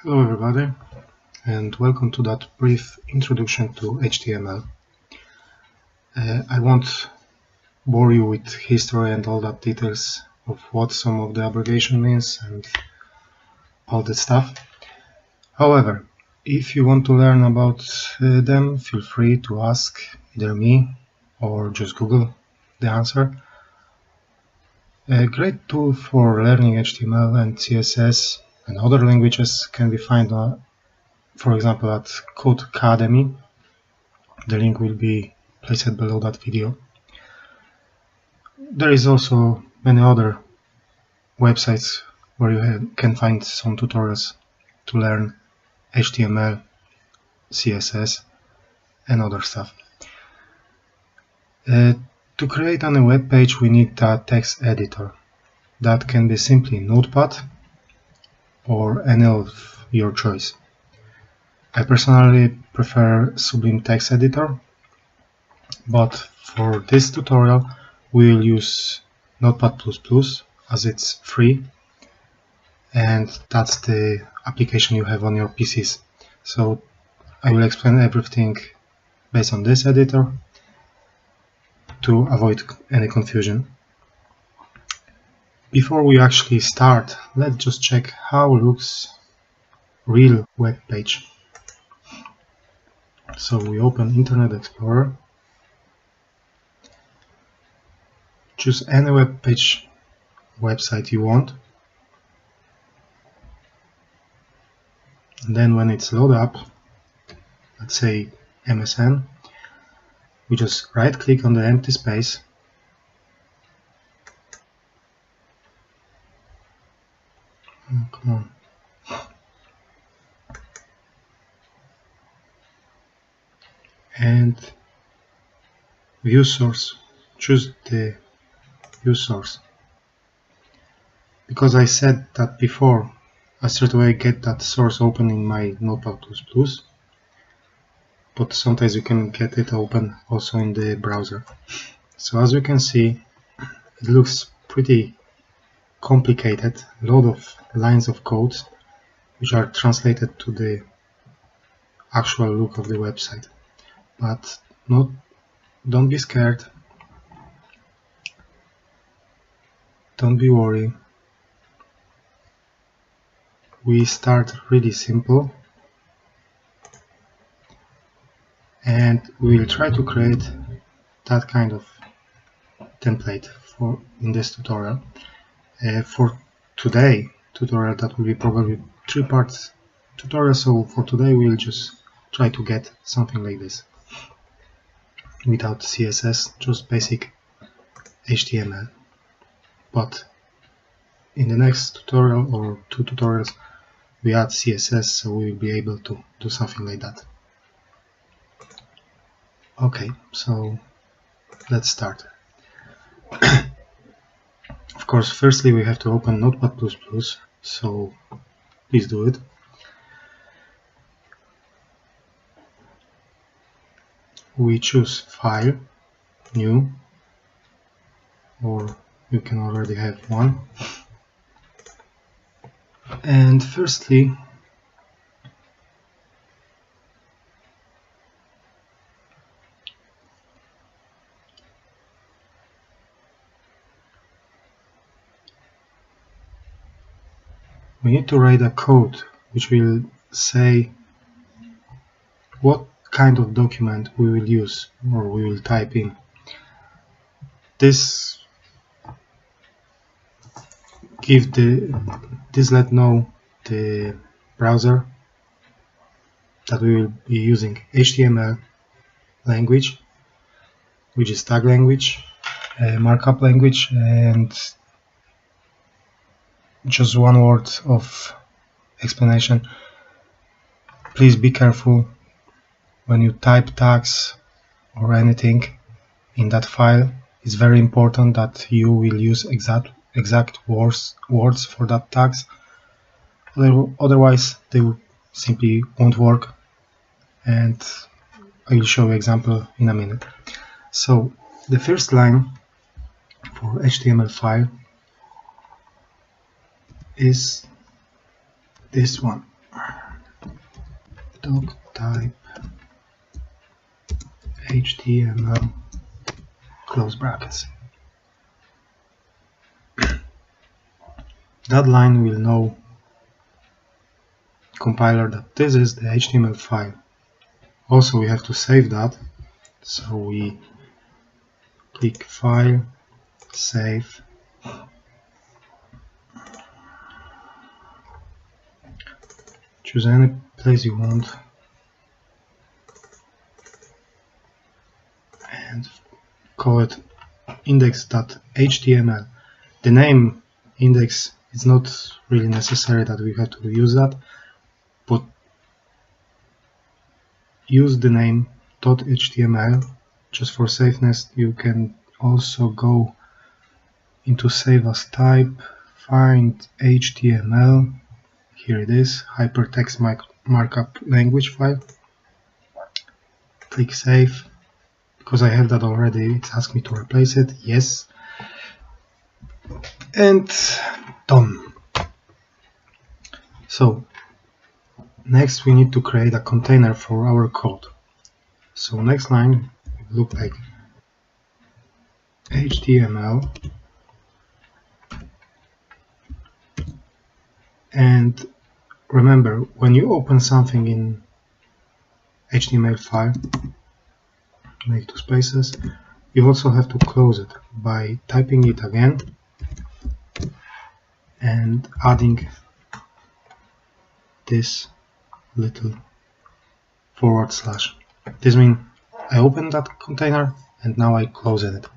Hello everybody, and welcome to that brief introduction to HTML. I won't bore you with history and all that details of what some of the abbreviation means and all that stuff. However, if you want to learn about them, feel free to ask either me or just Google the answer. A great tool for learning HTML and CSS and other languages can be found, for example, at Codecademy. The link will be placed below that video. There is also many other websites where you can find some tutorials to learn HTML, CSS and other stuff. To create on a web page we need a text editor. That can be simply Notepad or any of your choice. I personally prefer Sublime Text Editor, but for this tutorial we will use Notepad++ as it's free and that's the application you have on your PCs. So I will explain everything based on this editor to avoid any confusion. Before we actually start, let's just check how looks real web page. So we open Internet Explorer, choose any web page website you want, and then when it's loaded up, let's say MSN, we just right click on the empty space come on. And view source, choose the view source. Because I said that before, I straight away get that source open in my Notepad++, but sometimes you can get it open also in the browser. So as you can see, it looks pretty complicated, a lot of lines of code which are translated to the actual look of the website. But don't be scared, don't be worried. We start really simple and we will try to create that kind of template in this tutorial. For today tutorial, that will be probably 3 parts tutorial, so for today we'll just try to get something like this without CSS, just basic HTML. But in the next tutorial or 2 tutorials we add CSS, so we will be able to do something like that. Okay, so let's start. Of course, firstly we have to open Notepad++, so please do it. We choose File, New, or you can already have one. And firstly, we need to write a code which will say what kind of document we will use or we will type in. This let know the browser that we will be using HTML language, which is tag language, markup language, and just one word of explanation. Please be careful when you type tags or anything in that file. It's very important that you will use exact words for that tags, otherwise they simply won't work, and I will show you example in a minute. So the first line for HTML file is this one. doc type HTML close brackets. That line will know compiler that this is the HTML file. Also we have to save that, so we click File, Save, choose any place you want and call it index.html. The name index is not really necessary that we have to use that, but use the name .html just for safeness. You can also go into Save as Type, find HTML, here it is, hypertext markup language file, click Save. Because I have that already, it's asked me to replace it, yes, and done. So next we need to create a container for our code. So next line will look like HTML, and remember, when you open something in HTML file, make two spaces, you also have to close it by typing it again and adding this little /. This means I opened that container and now I close it.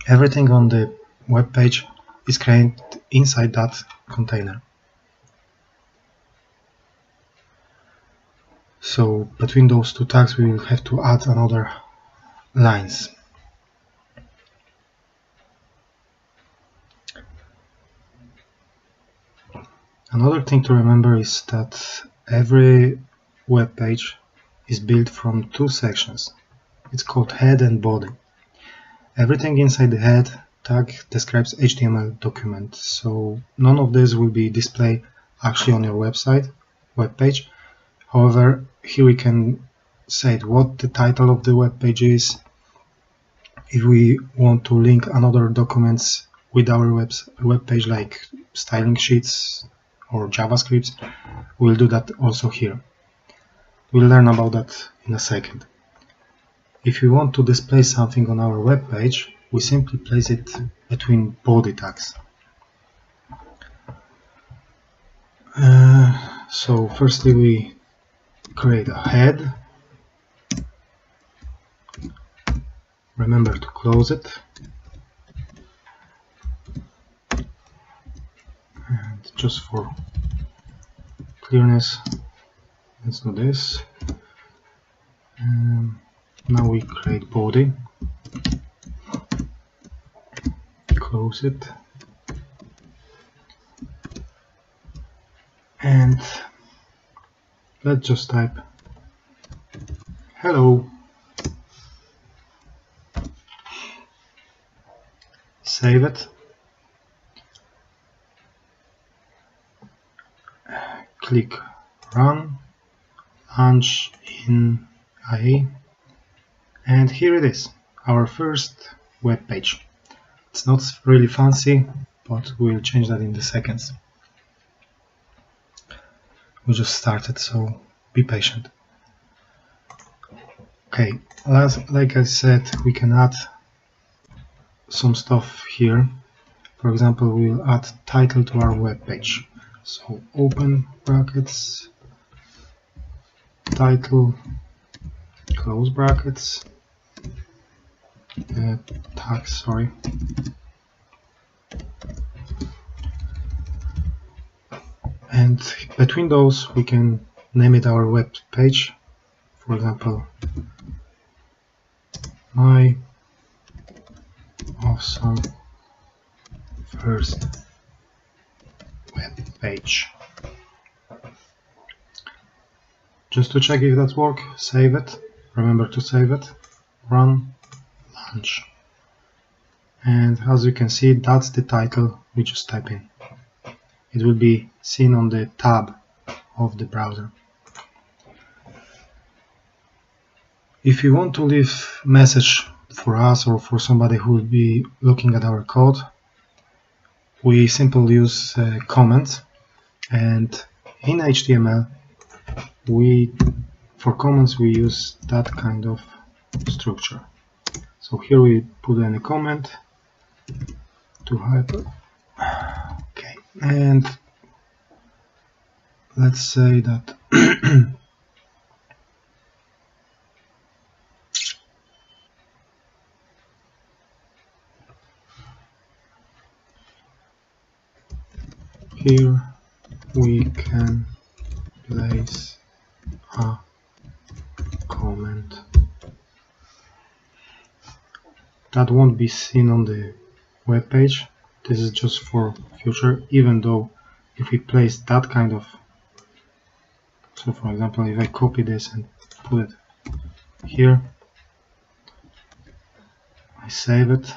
Everything on the web page is created inside that container. So between those two tags we will have to add another lines. Another thing to remember is that every web page is built from two sections. It's called head and body. Everything inside the head tag describes HTML document, so none of this will be displayed actually on your web page. However, here we can say what the title of the web page is. If we want to link another documents with our web page, like styling sheets or JavaScript, we'll do that also here. We'll learn about that in a second. If we want to display something on our web page, we simply place it between body tags. So firstly we create a head. Remember to close it. And just for clearness, let's do this. Now we create body. Close it. And let's just type hello. Save it. Click Run, launch in IE, and here it is, our first web page. It's not really fancy, but we'll change that in the seconds. We just started, so be patient. Okay, like I said, we can add some stuff here. For example, we'll add title to our web page. So open brackets, title, close brackets, tag, sorry. And between those we can name it our web page. For example, my awesome first web page. Just to check if that works, save it. Remember to save it. Run, launch. And as you can see, that's the title we just type in. It will be seen on the tab of the browser. If you want to leave message for us or for somebody who will be looking at our code, we simply use comments, and in HTML for comments we use that kind of structure. So here we put any comment to hyper. Okay, and let's say that here we can place a comment that won't be seen on the web page. This is just for future, even though if we place that kind of, so for example, if I copy this and put it here, I save it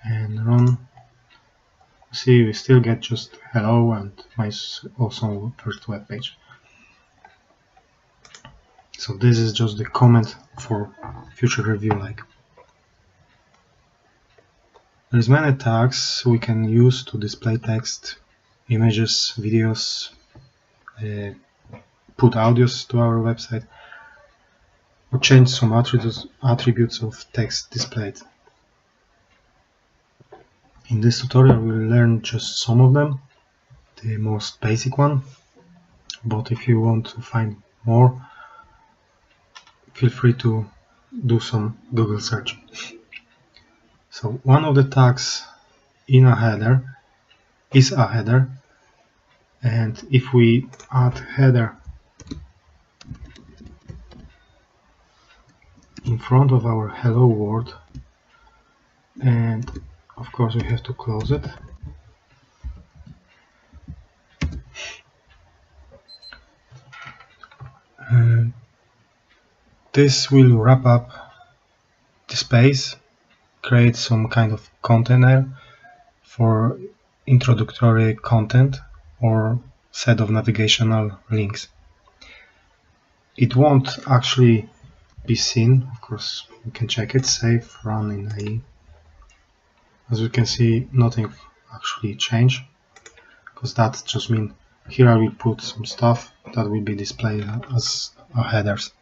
and run, see we still get just hello and my awesome first web page. So this is just the comment for future review. Like, there's many tags we can use to display text, images, videos, put audios to our website, or change some attributes of text displayed. In this tutorial we'll learn just some of them, the most basic one, but if you want to find more, feel free to do some Google search. So one of the tags in a header is a header, and if we add header in front of our hello world, and of course we have to close it, this will wrap up the space, create some kind of container for introductory content or set of navigational links. It won't actually be seen, of course we can check it, save, run in IE. As you can see, nothing actually changed, because that just means here I will put some stuff that will be displayed as headers.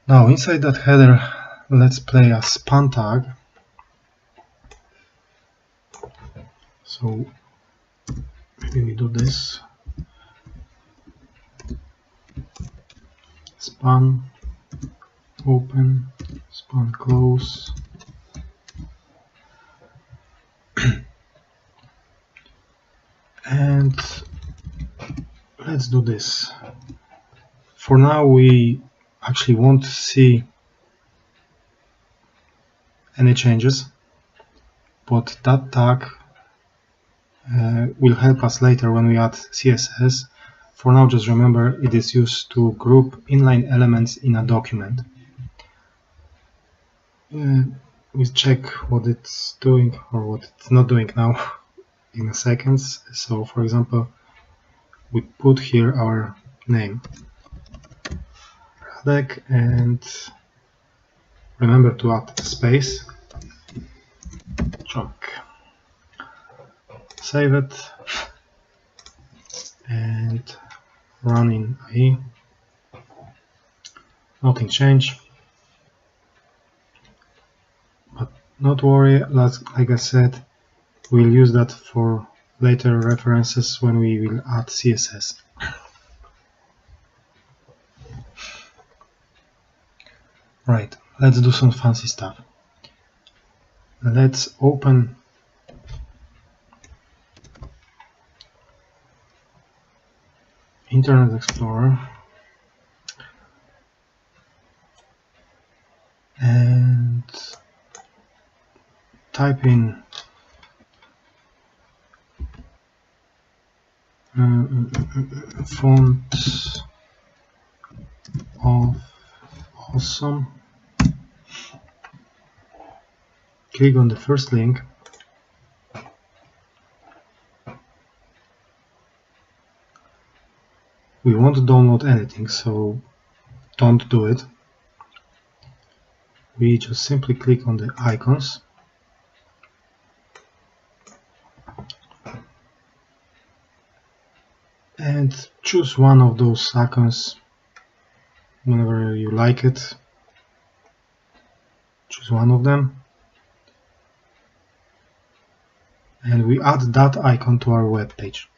Now inside that header, let's play a span tag. So maybe we do this, span open, span close, and let's do this. For now we actually won't see any changes, but that tag will help us later when we add CSS. For now, just remember it is used to group inline elements in a document. We'll check what it's doing or what it's not doing now in a second. So for example, we put here our name, Radek, and remember to add space, chunk. Save it and run in IE. Nothing changed, but not worry, like I said, we'll use that for later references when we will add CSS. Right, let's do some fancy stuff. Let's open Internet Explorer and type in font of awesome. Click on the first link. We won't download anything, so don't do it. we just simply click on the icons and choose one of those icons whenever you like it. Choose one of them and we add that icon to our web page.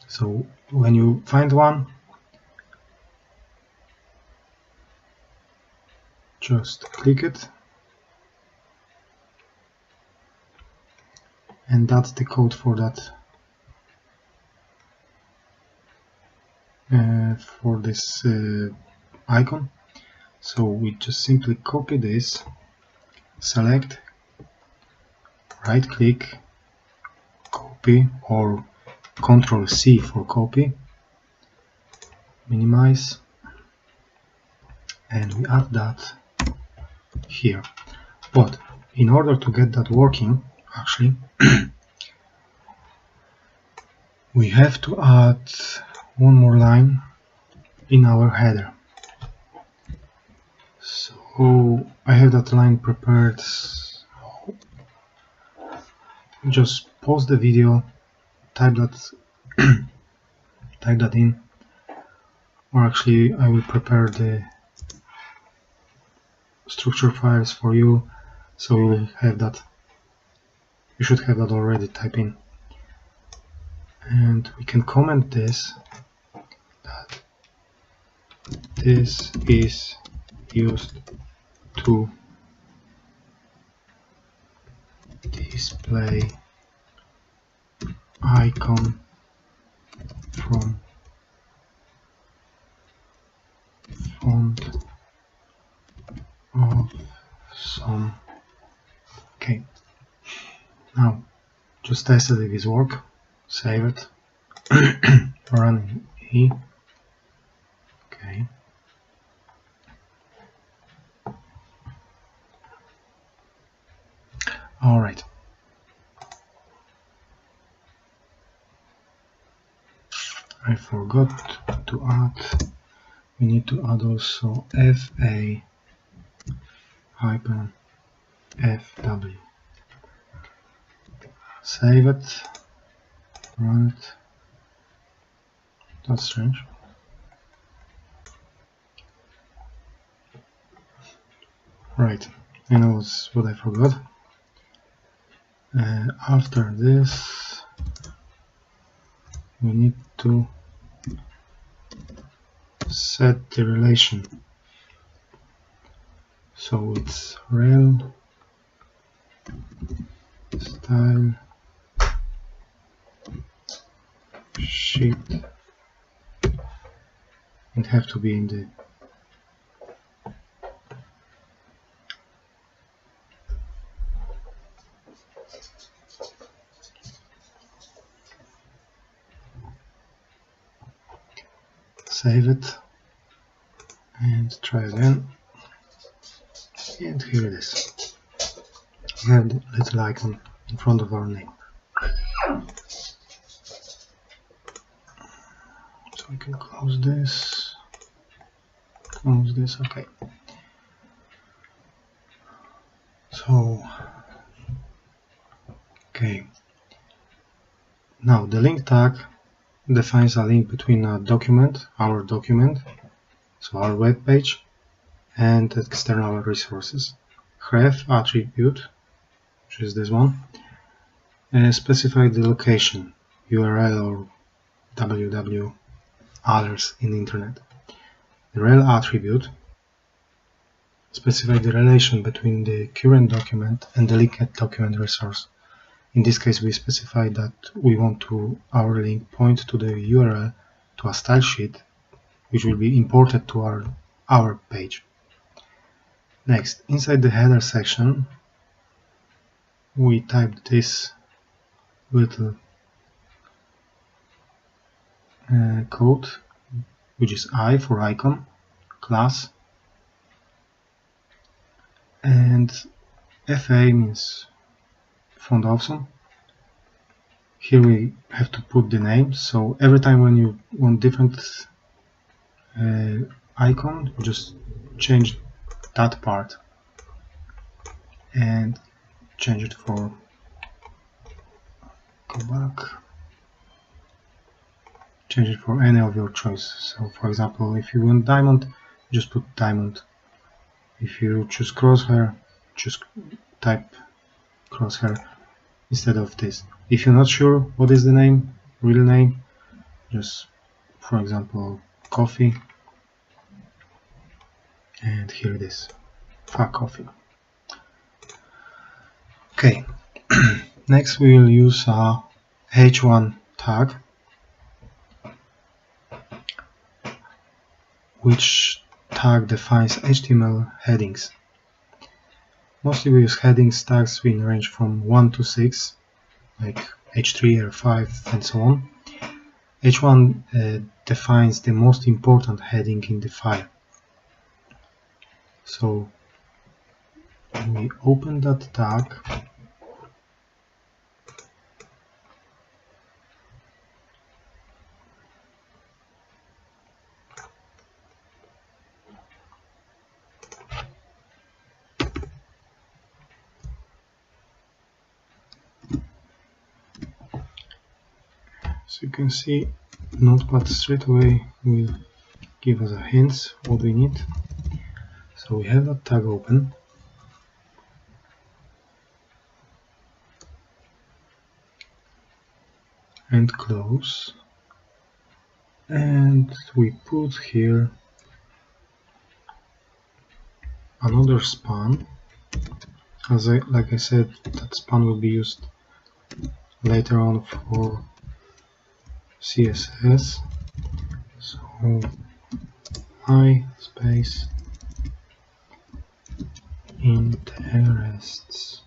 So when you find one, just click it, and that's the code for that for this icon. So we just simply copy this, select, right click, copy, or Ctrl C for copy, minimize, and we add that here. But in order to get that working, actually we have to add one more line in our header. So I have that line prepared. Just pause the video, type that in, or actually I will prepare the structure files for you, so you will have that. You should have that already. Type in, and we can comment this, that this is used to display icon from font of some. Okay, now just test it if it works. Save it. Run E. Okay. All right. I forgot to add. We need to add also FA hyphen FW. Save it. Run it. That's strange. Right, I know what I forgot. After this, we need to set the relation. So it's rel style sheet. It have to be in the save it and try again, and here it is. We have the little icon in front of our name. So we can close this, okay. So, okay. Now the link tag defines a link between a document, our document, so our web page, and external resources. Href attribute, which is this one, specify the location, URL or www, others in the internet. The rel attribute specify the relation between the current document and the linked document resource. In this case, we specify that we want our link point to the URL to a style sheet, which will be imported to our page. Next, inside the header section, we type this little code, which is I for icon, class, and FA means font awesome. Here we have to put the name, so every time when you want different icon, you just change that part and change it for, go back, change it for any of your choice. So for example, if you want diamond, just put diamond. If you choose crosshair, just type crosshair instead of this. If you're not sure what is the name, real name, just for example coffee, and here it is, coffee. Okay. Next we will use a h1 tag, which tag defines HTML headings. Mostly we use headings tags in range from 1 to 6, like h3, r5 and so on. h1 defines the most important heading in the file. So when we open that tag, so you can see Notepad straight away will give us a hint what we need. So we have that tag open, and close, and we put here another span. Like I said, that span will be used later on for CSS. So my space interests.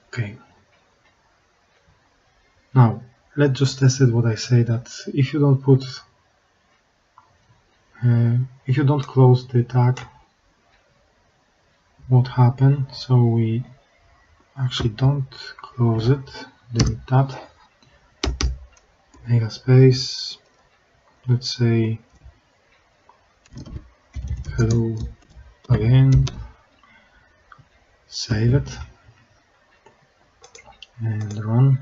Okay. Now let's just test it. What I say, that if you don't put, if you don't close the tag, what happened? So we actually don't close it. Delete that. Make a space. Let's say hello again. Save it and run.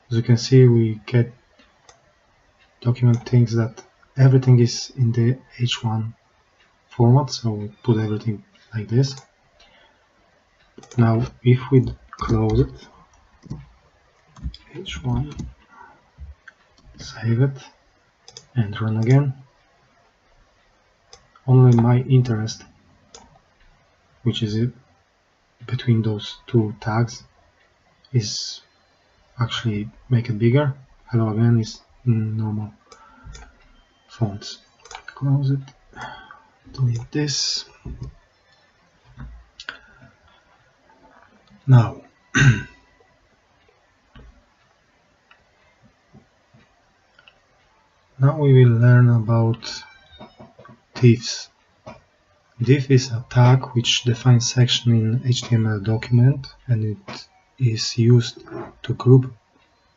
As you can see, we get document thinks that everything is in the h1 format, so we put everything like this. Now if we close it, h1, save it and run again, only my interest, which is it between those two tags, is actually make it bigger. Hello again is normal fonts. Close it, delete this. Now we will learn about diffs. Diff is a tag which defines section in HTML document, and it is used to group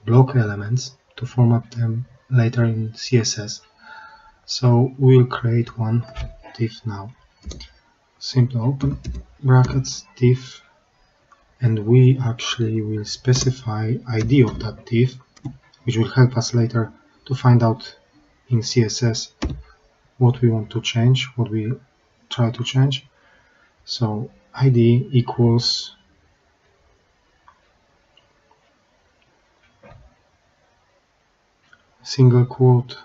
block elements to format them later in CSS. So we'll create one diff now. Simply open brackets diff, and we actually will specify ID of that diff, which will help us later to find out in CSS what we want to change, what we try to change. So ID equals single quote.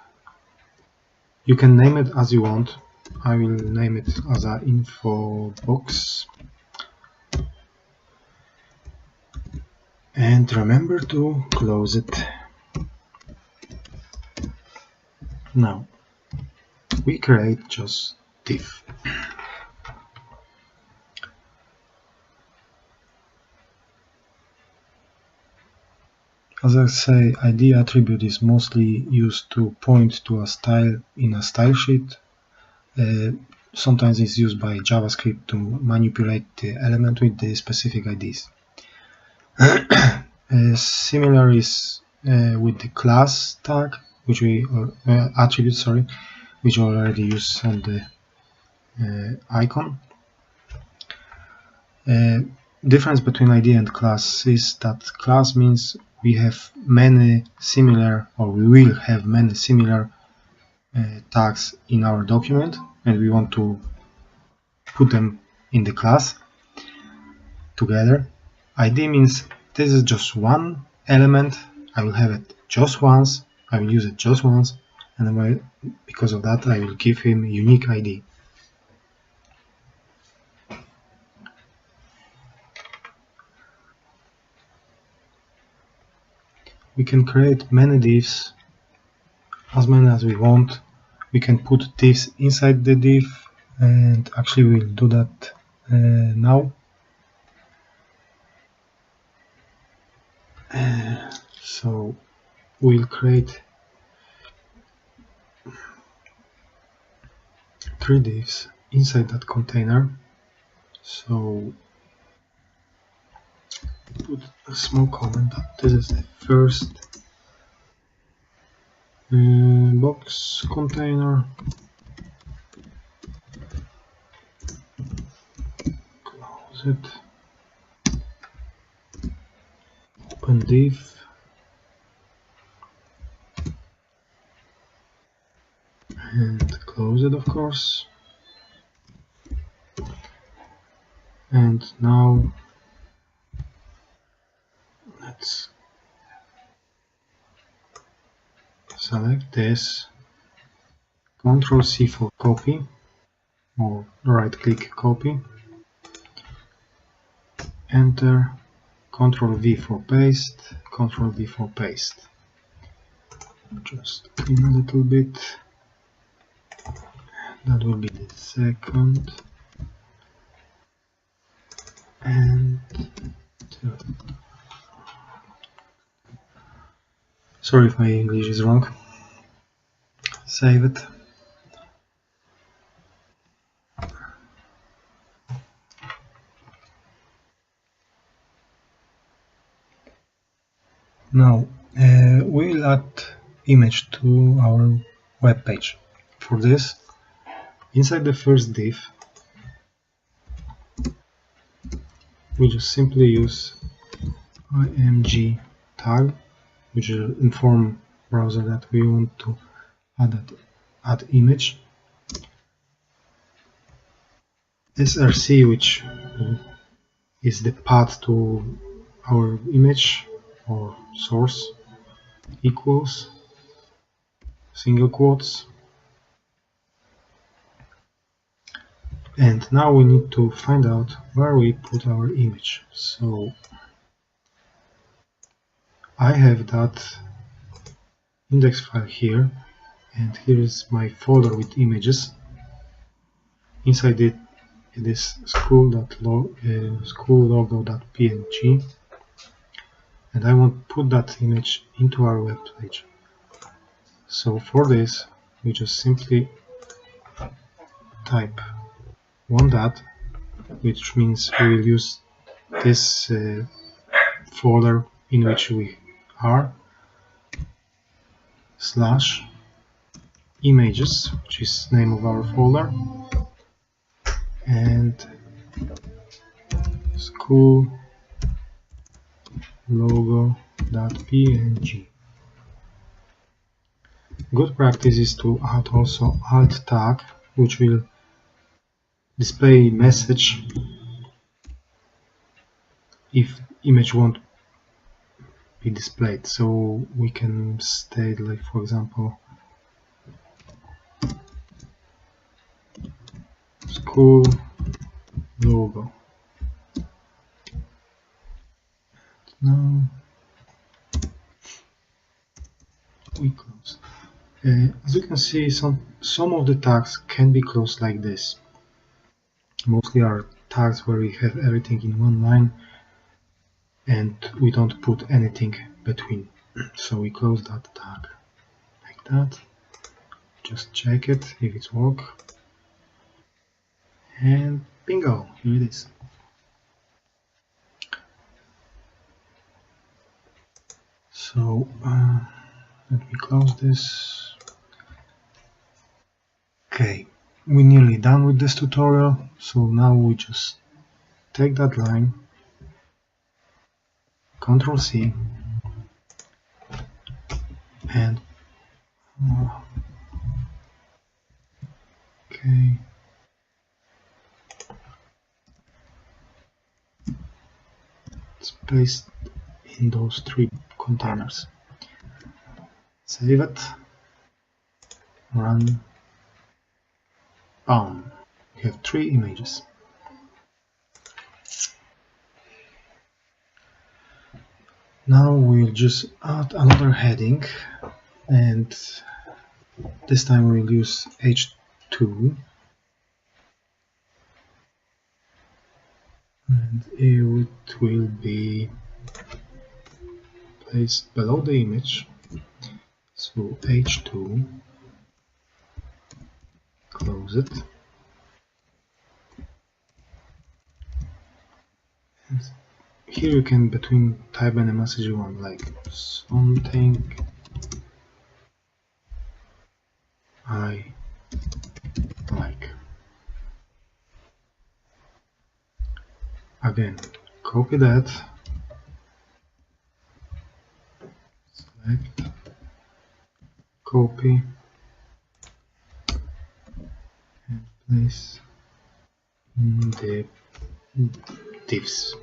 You can name it as you want. I will name it as a info box. And remember to close it. Now we create just diff. As I say, ID attribute is mostly used to point to a style in a style sheet. Sometimes it's used by JavaScript to manipulate the element with the specific IDs. Similar is with the class tag, which we attribute, sorry, which already use on the icon. Difference between ID and class is that class means we have many similar, or we will have many similar tags in our document, and we want to put them in the class together. ID means this is just one element, I will have it just once, I will use it just once, and because of that I will give him a unique ID. We can create many divs, as many as we want. We can put divs inside the div, and actually we'll do that now. So we'll create 3 divs inside that container. So put a small comment that this is the first box container. Close it. Open div. And close it, of course. And now let's select this, Ctrl C for copy, or right click copy, enter, Ctrl V for paste, Ctrl V for paste. Just clean a little bit. That will be the second and third. Sorry if my English is wrong. Save it. Now we'll add image to our web page. For this, inside the first div, we just simply use img tag, which will inform browser that we want to add image. src, which is the path to our image or source, equals single quotes. And now we need to find out where we put our image. So I have that index file here, and here is my folder with images. Inside it is school.logo.png, and I want to put that image into our web page. So for this, we just simply type one dot, which means we will use this folder in which we are, slash images, which is name of our folder, and school logo.png. Good practice is to add also alt tag, which will display message if image won't be displayed. So we can state, like, for example, school logo. Now we close. As you can see, some of the tags can be closed like this. Mostly are tags where we have everything in one line and we don't put anything between. So we close that tag like that. Just check it if it's work. And bingo, here it is. So let me close this. we're nearly done with this tutorial, so now we just take that line, Ctrl C, and okay, it's placed in those 3 containers. Save it, run, boom. We have 3 images. Now we'll just add another heading, and this time we'll use H2, and it will be placed below the image. So H2, close it, and here you can between type any message you want, like something I like. Again, copy that, select, copy, and place in the divs.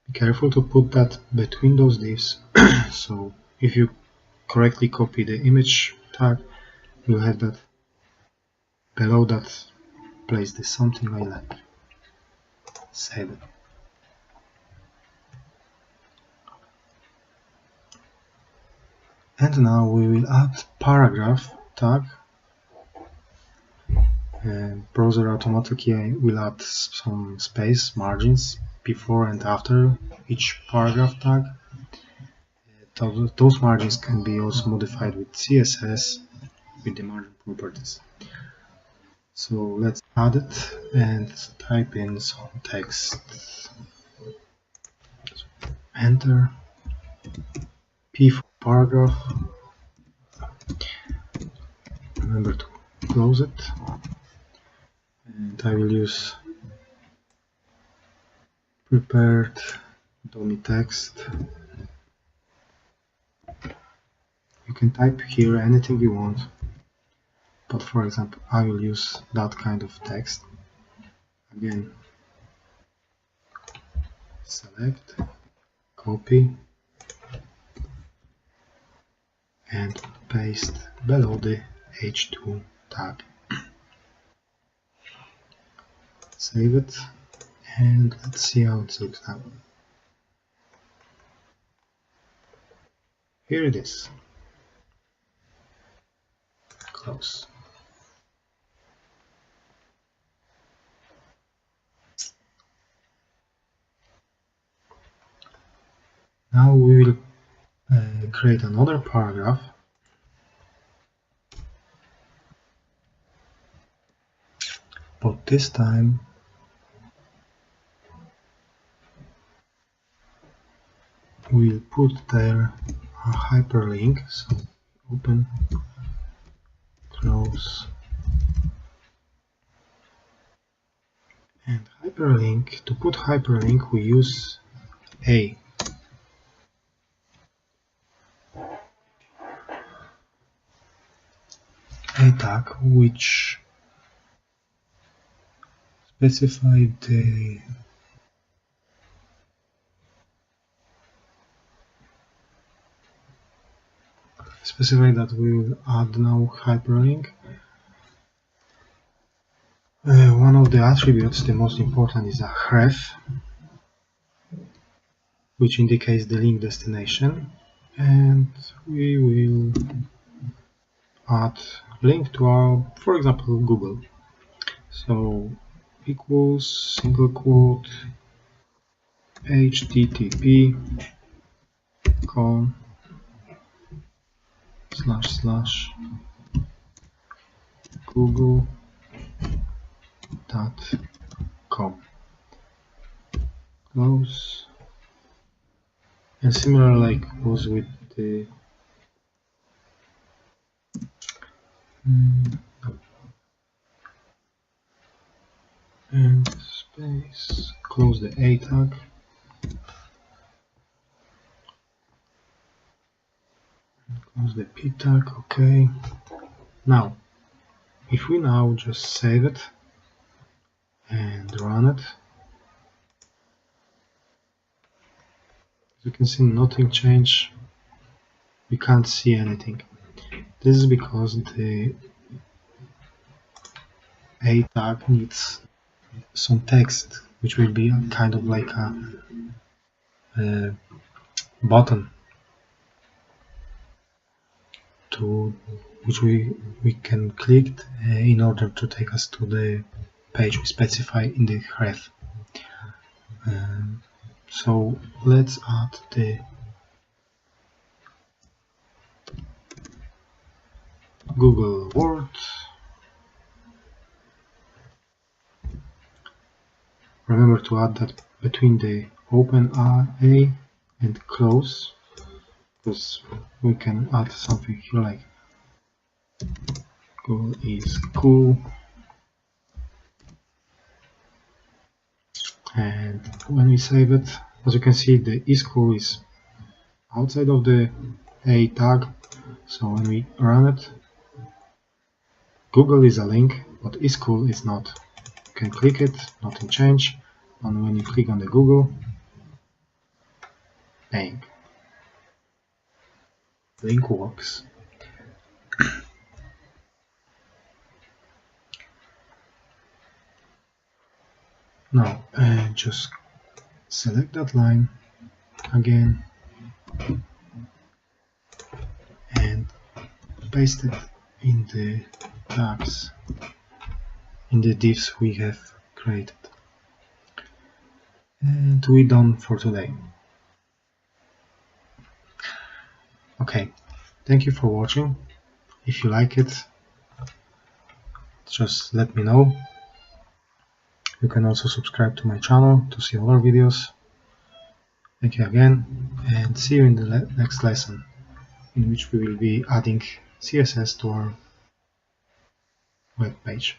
Be careful to put that between those divs. So if you correctly copy the image tag, you'll have that below that place the something I like. Save it. And now we will add paragraph tag, and browser automatically will add some space margins before and after each paragraph tag. Those margins can be also modified with CSS with the margin properties. So let's add it and type in some text. So enter, P for paragraph, remember to close it, and I will use prepared dummy text. You can type here anything you want, but for example I will use that kind of text. Again, select, copy, and paste below the H2 tag. Save it, and let's see how it looks now. Here it is. Close. Now we will create another paragraph. But this time we'll put there a hyperlink. So open, close, and hyperlink. To put hyperlink we use A tag, which specify that we will add now hyperlink. One of the attributes, the most important, is a href, which indicates the link destination, and we will add link to our, for example, Google. So equals single quote http google.com. Close. And similar like was with the and space, close the A tag. Close the P tag, okay. Now, if we now just save it and run it, as you can see, nothing changed. We can't see anything. This is because the A tag needs some text, which will be kind of like a button to which we can click in order to take us to the page we specify in the href. So let's add the Google Word. Remember to add that between the open A and close, because we can add something here like Google is cool, and when we save it, as you can see, the is cool is outside of the A tag, so when we run it, Google is a link, but is cool is not. You can click it, nothing change, and when you click on the Google, bang, link works. Now just select that line again and paste it in the tags, in the divs we have created. And we're done for today. Okay, thank you for watching. If you like it, just let me know. You can also subscribe to my channel to see other videos. Thank you again, and see you in the next lesson, in which we will be adding CSS to our web page.